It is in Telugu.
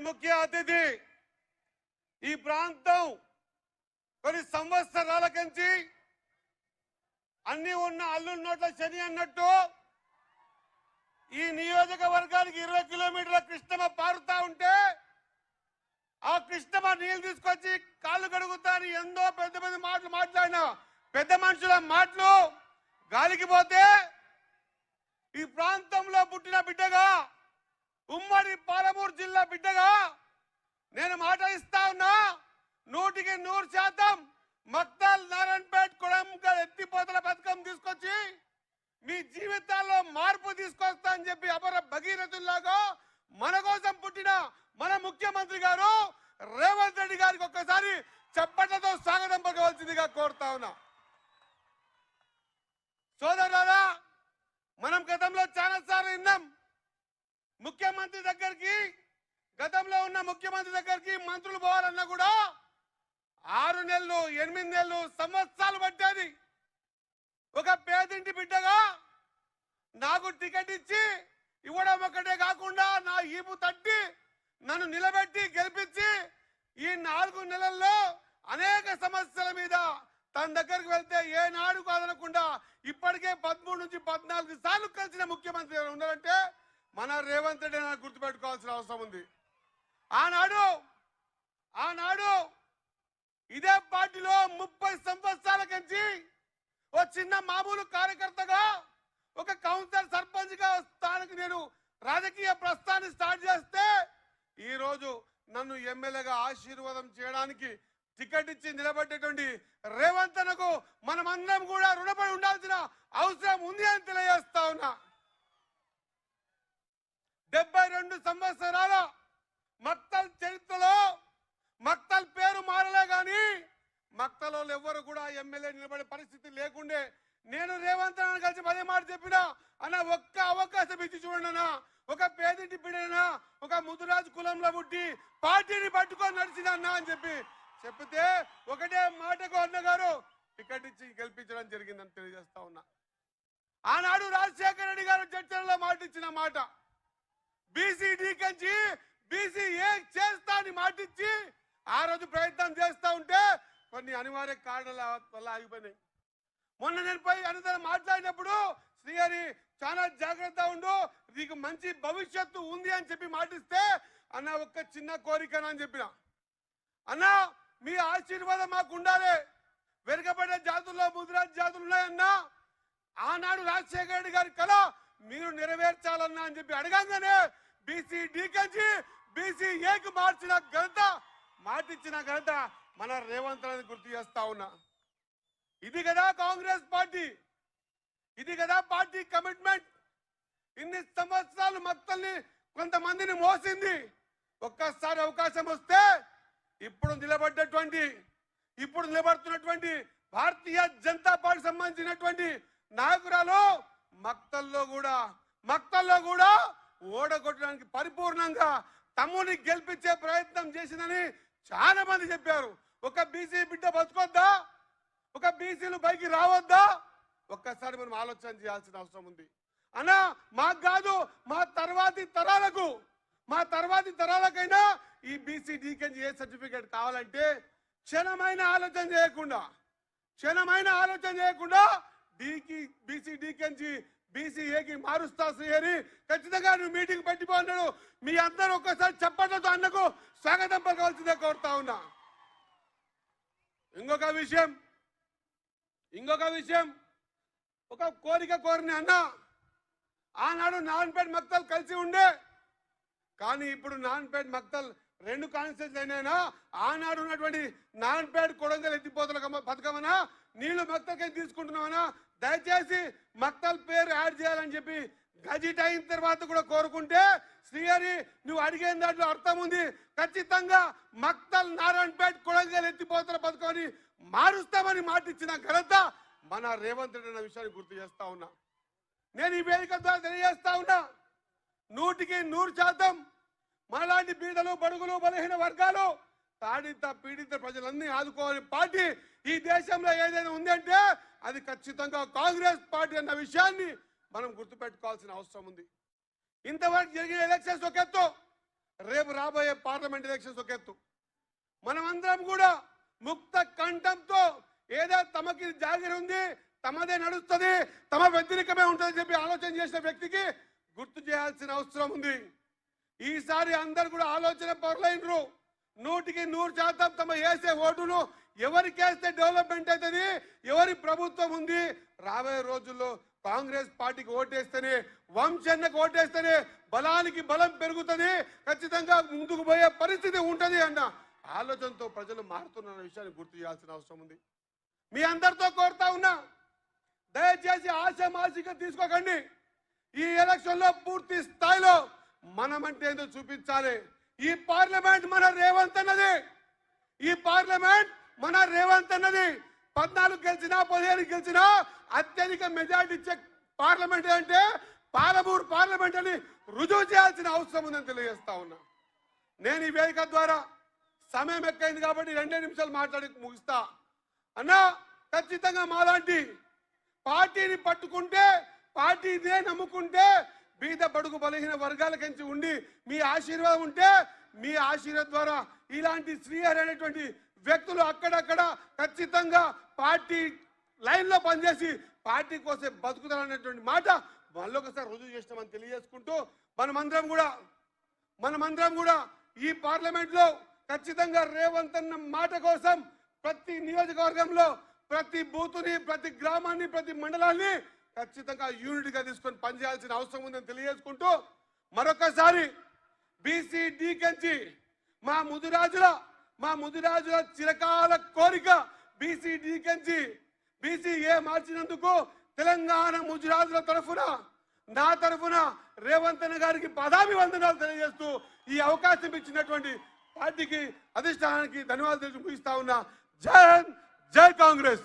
ముఖ్య అతిథి ఈ ప్రాంతం కొన్ని సంవత్సరాల కంచి అన్ని ఉన్న అల్లు నోట్ల శని అన్నట్టు ఈ నియోజకవర్గానికి 20 కిలోమీటర్ల కృష్ణమ్మ పారుతా ఉంటే ఆ కృష్ణమ్మ నీళ్లు తీసుకొచ్చి కాళ్ళు కడుగుతా అని ఎంతో పెద్ద పెద్ద మాటలు మాట్లాడిన పెద్ద మనుషుల మాటలు గాలికి పోతే ఈ ప్రాంతంలో పుట్టిన బిడ్డగా ఉమ్మడి పాలమూరు జిల్లా బిడ్డగా నేను మాట ఇస్తా ఉన్నా 100% మక్తల్ నారాయణపేట కొడంగల్ ఎత్తిపోతల పథకం తీసుకొచ్చి మీ జీవితాల్లో మార్పు తీసుకొస్తా అని చెప్పి అపర భగీరథుల్లాగా మన కోసం పుట్టిన మన ముఖ్యమంత్రి గారు రేవంత్ రెడ్డి గారికి ఒక్కసారి చప్పట్లతో స్వాగతం పలకవలసిందిగా కోరుతా ఉన్నా. సోదరులారా, మనం గతంలో చాలా సార్లు విన్నాం ముఖ్యమంత్రి దగ్గరికి, గతంలో ఉన్న ముఖ్యమంత్రి దగ్గరికి మంత్రులు పోవాలన్నా కూడా 6 నెలలు 8 నెలలు సంవత్సరాలు పట్టేది. ఒక పేదింటి బిడ్డగా నాకు టికెట్ ఇచ్చి ఇవ్వడం ఒకటే కాకుండా నా ఈపు తట్టి నన్ను నిలబెట్టి గెలిపించి ఈ 4 నెలల్లో అనేక సమస్యల మీద తన దగ్గరికి వెళ్తే ఏనాడు కాదనకుండా ఇప్పటికే 13 నుంచి 14 సార్లు కలిసిన ముఖ్యమంత్రి ఎవరు ఉన్నారంటే మన రేవంత్ రెడ్డి నాకు గుర్తుపెట్టుకోవాల్సిన అవసరం ఉంది. ఆనాడు ఇదే పార్టీలో 30 సంవత్సరాల నుంచి ఓ చిన్న మామూలు కార్యకర్తగా ఒక కౌన్సిలర్ సర్పంచ్ గా స్థానికి నేను రాజకీయ ప్రస్థాన్ని స్టార్ట్ చేస్తే ఈ రోజు నన్ను ఎమ్మెల్యేగా ఆశీర్వాదం చేయడానికి టికెట్ ఇచ్చి నిలబెట్టేటువంటి రేవంత్ అన్నకు మనమందరం కూడా రుణపడి ఉండాల్సిన అవసరం ఉంది అని తెలియజేస్తా ఉన్నా. 72 సంవత్సరాల మక్తల్ చరిత్రలో మక్తల్ పేరు మారలే గాని మక్తలో ఎవ్వరు కూడా ఎమ్మెల్యే నిలబడే పరిస్థితి లేకుండే. నేను రేవంత్ అన్న కలిసి పదే మాట చెప్పినా అన్న ఒక్క అవకాశం ఇచ్చి చూడండి అన్న, ఒక పేదింటి బిడ్డనా ఒక ముదురాజు కులంలో పుట్టి పార్టీని పట్టుకొని నడిచిందన్నా అని చెప్తే ఒకటే మాటకు అన్నగారు టికెట్ ఇచ్చి గెలిపించడం జరిగిందని తెలియజేస్తా ఉన్నా. ఆనాడు రాజశేఖర రెడ్డి గారు చర్చలలో మాట ఇచ్చిన మాట బీసీడీ కంచి బీసీఏ చేస్తా అని మాటిచ్చి ఆ రోజు ప్రయత్నం చేస్తా ఉంటే కొన్ని అనివార్య కారణాల వల్ల ఆగిపోయినాయి. మొన్న నేను పోయి అనంతరం మాట్లాడినప్పుడు శ్రీహరి చాలా జాగ్రత్త ఉండు, నీకు మంచి భవిష్యత్తు ఉంది అని చెప్పి మాటిస్తే అన్న ఒక్క చిన్న కోరికనా అని చెప్పిన. అన్న మీ ఆశీర్వాదం మాకు ఉండాలి, వెనుకబడ్డ జాతుల్లో ముదిరాజ్ జాతులు ఉన్నాయన్నా ఆనాడు రాజశేఖర రెడ్డి గారి కళ మీరు నెరవేర్చాలన్నా అని చెప్పి అడగంగానే బీసీడీ కంచి బీసీఏకి మార్చిన ఘనత మాటిచ్చిన ఘనత మన రేవంత్ రెడ్డి గుర్తు చేస్తా ఉన్నా. ఇది కదా కాంగ్రెస్ పార్టీ, ఇది కదా పార్టీ కమిట్మెంట్. ఇన్ని సంవత్సరాలు మక్తల్ని కొంతమందిని మోసింది. ఒక్కసారి అవకాశం వస్తే ఇప్పుడు నిలబడుతున్నటువంటి భారతీయ జనతా పార్టీ సంబంధించినటువంటి నాయకురాలు మక్తల్లో కూడా ఓడగొట్టడానికి పరిపూర్ణంగా తమ్ముని గెలిపించే ప్రయత్నం చేసిందని చాలా మంది చెప్పారు. ఒక బీసీ బిడ్డ బతుకొద్దా, ఒక బీసీలు పైకి రావద్దా, ఒక్కసారి మనం ఆలోచన చేయాల్సిన అవసరం ఉంది. అన్నా మాకు కాదు, మా తర్వాతి తరాలకైనా ఈ బీసీడీకి ఏ సర్టిఫికేట్ కావాలంటే క్షణమైన ఆలోచన చేయకుండా బీసీడీకి బీసీఏకి మారుస్తా శ్రీహరి, ఖచ్చితంగా నువ్వు మీటింగ్ పెట్టిపోన్నాడు. మీ అందరూ ఒక్కసారి చెప్పడంతో అన్నకు స్వాగతం పలకవలసిందే కోరుతా ఉన్నా. ఇంకొక విషయం ఒక కోరిక కోరిన అన్న, ఆనాడు నారాయణపేట మక్తల్ కలిసి ఉండే, కానీ ఇప్పుడు నారాయణపేట మక్తల్ 2 కాన్స్టిట్యూన్సీలు అయినా ఆనాడు ఉన్నటువంటి నారాయణపేట కొడంగల్ ఎత్తిపోతల పథకమనా నీళ్లు మక్తల్కి తీసుకుంటున్నామన్నా దయచేసి మక్తల్ పేరు యాడ్ చేయాలని చెప్పి గజిట్ అయిన తర్వాత కూడా కోరుకుంటే శ్రీహరి నువ్వు అడిగిన దాంట్లో అర్థం ఉంది. ఖచ్చితంగా మక్తల్ నారాయణపేట కొడంగల్ ఎత్తిపోతల పథకాన్ని మారుస్తామని మాటిచ్చిన ఘనత మన రేవంత్ రెడ్డి అన్న విషయాన్ని గుర్తు చేస్తా ఉన్నా. నేను ఈ వేదిక ద్వారా తెలియజేస్తా ఉన్నా, 100% మనలాంటి బీదలు బడుగులు బలహీన వర్గాలు తాడిత పీడిత ప్రజలన్నీ ఆదుకోవాలని పార్టీ ఈ దేశంలో ఏదైనా ఉందంటే అది ఖచ్చితంగా కాంగ్రెస్ పార్టీ అన్న విషయాన్ని మనం గుర్తుపెట్టుకోవాల్సిన అవసరం ఉంది. ఇంతవరకు జరిగిన ఎలక్షన్స్ ఒక ఎత్తు, రేపు రాబోయే పార్లమెంట్ పార్లమెంట్ ఎలక్షన్స్ ఒక ఎత్తు. మనమందరం కూడా ముక్త కంఠంతో ఏదో తమకి జాగిరి ఉంది, తమదే నడుస్తుంది, తమ వ్యతిరేకమే ఉంటుందని చెప్పి ఆలోచన చేసిన వ్యక్తికి గుర్తు చేయాల్సిన అవసరం ఉంది. ఈసారి అందరు కూడా ఆలోచన పరులైనరు. 100% తమ వేసే ఓటును ఎవరికేస్తే డెవలప్మెంట్ అవుతుంది, ఎవరి ప్రభుత్వం ఉంది, రాబోయే రోజుల్లో కాంగ్రెస్ పార్టీకి ఓటేస్తేనే, వంశన్నకు ఓటేస్తేనే బలానికి బలం పెరుగుతుంది, ఖచ్చితంగా ముందుకు పోయే పరిస్థితి ఉంటుంది అన్న ఆలోచనతో ప్రజలు మారుతున్న విషయాన్ని గుర్తు చేయాల్సిన అవసరం ఉంది. మీ అందరితో కోరుతా ఉన్నా, దయచేసి ఆశామాషిగా తీసుకోకండి. ఈ ఎలక్షన్ లో పూర్తి స్థాయిలో మనమంటే ఏందో చూపించాలి. ఈ పార్లమెంట్ మన రేవంత్ అన్నది, ఈ పార్లమెంట్ మన రేవంత్ అన్నది. 14 గెలిచినా 15 గెలిచినా అత్యధిక మెజార్టీ ఇచ్చే పార్లమెంట్ అంటే పాలమూరు పార్లమెంట్ అని రుజువు చేయాల్సిన అవసరం ఉందని తెలియజేస్తా ఉన్నా. నేను ఈ వేదిక ద్వారా సమయం ఎక్కువైంది కాబట్టి 2 నిమిషాలు మాట్లాడి ముగిస్తా అన్నా. ఖచ్చితంగా మాలాంటి పార్టీని పట్టుకుంటే, పార్టీనే నమ్ముకుంటే, బీద బడుగు బలహీన వర్గాలకించి ఉండి మీ ఆశీర్వాదం ఉంటే, మీ ఆశీర్వాదం ద్వారా ఇలాంటి శ్రీహరి అనేటువంటి వ్యక్తులు అక్కడక్కడ ఖచ్చితంగా పార్టీ లైన్ లో పనిచేసి పార్టీ కోసం బతుకుతారనేటువంటి మాట మళ్ళొకసారి రుజువు చేస్తామని తెలియజేసుకుంటూ, మనమందరం కూడా ఈ పార్లమెంట్ లో ఖచ్చితంగా రేవంత్ అన్న మాట కోసం ప్రతి నియోజకవర్గంలో, ప్రతి బూతుని, ప్రతి గ్రామాన్ని, ప్రతి మండలాన్ని ఖచ్చితంగా యూనిట్గా తీసుకొని పనిచేయాల్సిన అవసరం ఉందని తెలియజేసుకుంటూ, మరొకసారి బీసీ డీకెంచి మా ముదిరాజుల చిరకాల కోరిక బీసీ డీకెంచి బీసీఏ మార్చినందుకు తెలంగాణ ముదిరాజుల తరఫున, నా తరఫున రేవంత్ అన్న గారికి పదాభివందనాలు తెలియజేస్తూ ఈ అవకాశం ఇచ్చినటువంటి పార్టీకి, అధిష్టానానికి ధన్యవాదాలు ముగిస్తా ఉన్నా. జై హింద్, జై కాంగ్రెస్.